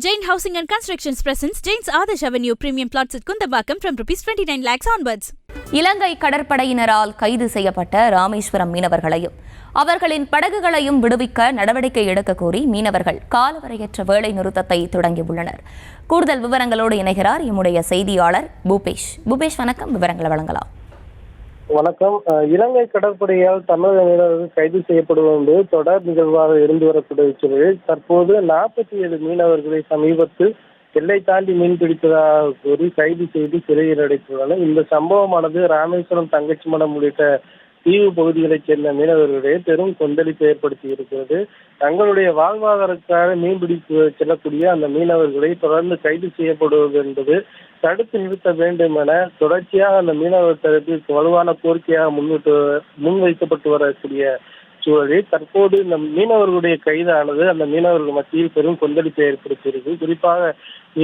Jain Housing and Constructions presents Jain's Adarsh Avenue Premium Plots at Kundambakam from ₹29 lakhs onwards. இலங்கை கடற்படையினரால் கைது செய்யப்பட்ட ராமேஸ்வரம் மீனவர்களையும் அவர்களின் படகுகளையும் விடுவிக்க நடவடிக்கை எடுக்க கோரி மீனவர்கள் காலவரையற்ற வேலை நிறுத்தத்தை தொடங்கியுள்ளனர். கூடுதல் விவரங்களோடு இணைகிறார் எம்முடைய செய்தியாளர் பூபேஷ். வணக்கம், விவரங்களை வழங்கலாம். வணக்கம். இலங்கை கடற்படையால் தமிழக மீனவர்கள் கைது செய்யப்படுவது என்பது தொடர் நிகழ்வாக இருந்து வரக்கூடிய சூழலில் தற்போது 47 மீனவர்களை சமீபத்தில் எல்லை தாண்டி மீன் பிடித்ததாக கூறி கைது செய்து சிறையில் அடைத்துள்ளனர். இந்த சம்பவமானது ராமேஸ்வரம், தங்கச்சிமடம் உள்ளிட்ட தீவு பகுதிகளைச் சேர்ந்த மீனவர்களிடையே பெரும் கொந்தளிப்பை ஏற்படுத்தி இருக்கிறது. தங்களுடைய வாழ்வாதாரத்துக்காக மீன்பிடிக்க செல்லக்கூடிய அந்த மீனவர்களை தொடர்ந்து கைது செய்யப்படுவது என்பது தடுத்து நிறுத்த வேண்டும் என தொடர்ச்சியாக அந்த மீனவர் தரப்பில் வலுவான கோரிக்கையாக முன்வைக்கப்பட்டு வரக்கூடிய சூழலில் தற்போது இந்த மீனவர்களுடைய கைதானது அந்த மீனவர்கள் மத்தியில் பெரும் கொந்தளிப்பை ஏற்படுத்தியிருக்கு. குறிப்பாக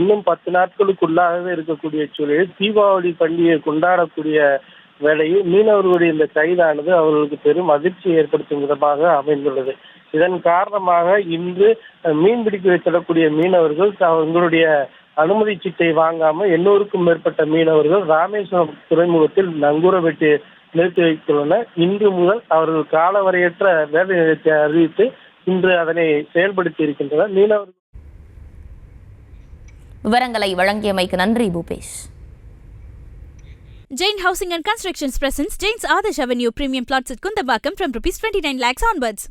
இன்னும் 10 நாட்களுக்குள்ளாகவே இருக்கக்கூடிய சூழலில் தீபாவளி பண்டிகையை கொண்டாடக்கூடிய வேளையில் மீனவர்களுடைய இந்த கைதானது அவர்களுக்கு பெரும் அதிர்ச்சியை ஏற்படுத்தும் விதமாக அமைந்துள்ளது. இதன் காரணமாக இன்று மீன்பிடிக்க செல்லக்கூடிய மீனவர்கள் தங்களுடைய அனுமதி சீட்டை வாங்காமல் 800க்கும் மேற்பட்ட மீனவர்கள் ராமேஸ்வரம் துறைமுகத்தில் நங்கூர வெட்டி நிறுத்தி வைத்துள்ளனர். இன்று முதல் அவர்கள் காலவரையற்ற வேலை நிலையத்தை அறிவித்து இன்று அதனை செயல்படுத்தி இருக்கின்றனர். மீனவர்கள் விவரங்களை வழங்கியமைக்கு நன்றி Bhupesh. Jain Housing and Constructions presents Jain's Adarsh Avenue Premium Plots at Kundambakam from ₹29 lakhs onwards.